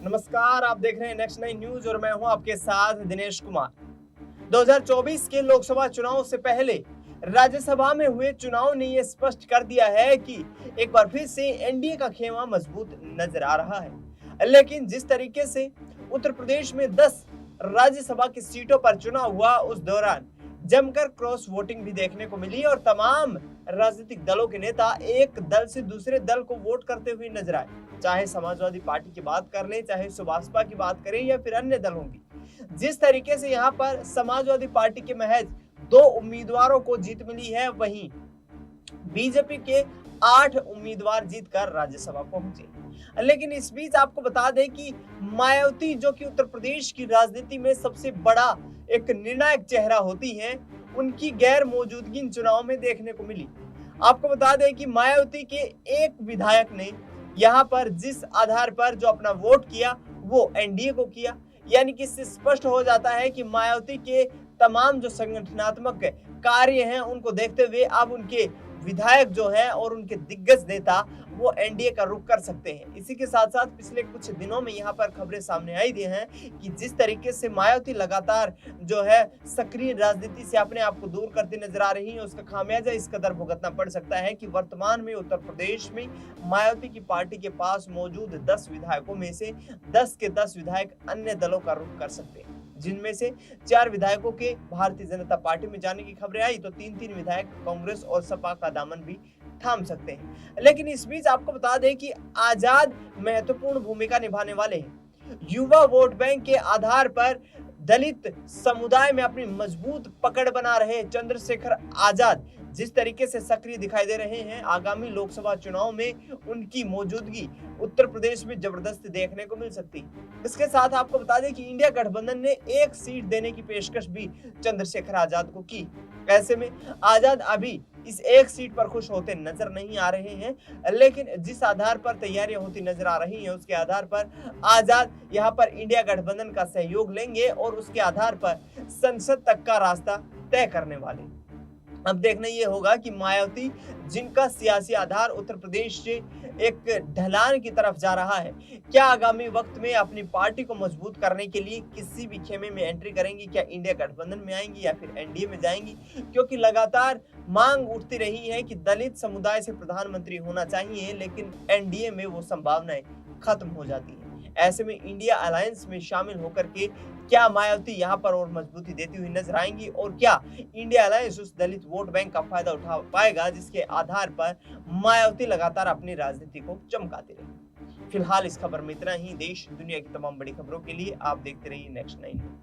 नमस्कार, आप देख रहे हैं नेक्स्ट नाइन न्यूज और मैं हूं आपके साथ दिनेश कुमार। 2024 के लोकसभा चुनाव से पहले राज्यसभा में हुए चुनाव ने यह स्पष्ट कर दिया है कि एक बार फिर से एनडीए का खेमा मजबूत नजर आ रहा है। लेकिन जिस तरीके से उत्तर प्रदेश में 10 राज्यसभा की सीटों पर चुनाव हुआ, उस दौरान जमकर क्रॉस वोटिंग भी देखने को मिली और तमाम राजनीतिक दलों के नेता एक दल से दूसरे दल को वोट करते हुए नजर आए। चाहे समाजवादी पार्टी की बात कर लें, चाहे सुभाषपा की बात करें या फिर अन्य दलों की। जिस तरीके से यहाँ पर समाजवादी पार्टी के महज 2 उम्मीदवारों को जीत मिली है, वहीं बीजेपी के 8 उम्मीदवार जीतकर राज्यसभा पहुंचे। लेकिन इस बीच आपको बता दें कि मायावती, जो कि उत्तर प्रदेश की राजनीति में सबसे बड़ा एक निर्णायक चेहरा होती हैं, उनकी गैर मौजूदगी इन चुनाव में देखने को मिली। आपको बता दें कि मायावती के एक विधायक ने यहाँ पर जिस आधार पर जो अपना वोट किया वो एनडीए को किया, यानी कि इससे स्पष्ट हो जाता है कि मायावती के तमाम जो संगठनात्मक कार्य हैं उनको देखते हुए अब उनके विधायक जो है और उनके दिग्गज नेता वो एनडीए का रुख कर सकते हैं। इसी के साथ साथ पिछले कुछ दिनों में यहाँ पर खबरें सामने आई दी हैं कि जिस तरीके से मायावती लगातार जो है सक्रिय राजनीति से अपने आप को दूर करती नजर आ रही है, उसका खामियाजा इस कदर भुगतना पड़ सकता है कि वर्तमान में उत्तर प्रदेश में मायावती की पार्टी के पास मौजूद 10 विधायकों में से 10 के 10 विधायक अन्य दलों का रुख कर सकते हैं, जिनमें से 4 विधायकों के भारतीय जनता पार्टी में जाने की खबरें आई तो 3-3 विधायक कांग्रेस और सपा का दामन भी थाम सकते हैं। लेकिन इस बीच आपको बता दें कि आजाद महत्वपूर्ण भूमिका निभाने वाले हैं। युवा वोट बैंक के आधार पर दलित समुदाय में अपनी मजबूत पकड़ बना रहे चंद्रशेखर आजाद जिस तरीके से सक्रिय दिखाई दे रहे हैं, आगामी लोकसभा चुनाव में उनकी मौजूदगी उत्तर प्रदेश में जबरदस्त देखने को मिल सकती है। इसके साथ आपको बता दें कि इंडिया गठबंधन ने एक सीट देने की पेशकश भी चंद्रशेखर आजाद को की। ऐसे में आजाद अभी इस एक सीट पर खुश होते नजर नहीं आ रहे हैं, लेकिन जिस आधार पर तैयारियां होती नजर आ रही हैं उसके आधार पर आजाद यहां पर इंडिया गठबंधन का सहयोग लेंगे और उसके आधार पर संसद तक का रास्ता तय करने वाले। अब देखना ये होगा कि मायावती, जिनका सियासी आधार उत्तर प्रदेश से एक ढलान की तरफ जा रहा है, क्या आगामी वक्त में अपनी पार्टी को मजबूत करने के लिए किसी भी खेमे में एंट्री करेंगी? क्या इंडिया गठबंधन में आएंगी या फिर एनडीए में जाएंगी? क्योंकि लगातार मांग उठती रही है कि दलित समुदाय से प्रधानमंत्री होना चाहिए, लेकिन एनडीए में वो संभावनाएं खत्म हो जाती है। ऐसे में इंडिया अलायंस में शामिल होकर के क्या मायावती यहाँ पर और मजबूती देती हुई नजर आएंगी और क्या इंडिया अलायंस उस दलित वोट बैंक का फायदा उठा पाएगा जिसके आधार पर मायावती लगातार अपनी राजनीति को चमकाती रही। फिलहाल इस खबर में इतना ही। देश दुनिया की तमाम बड़ी खबरों के लिए आप देखते रहिए नेक्स्ट 9 न्यूज।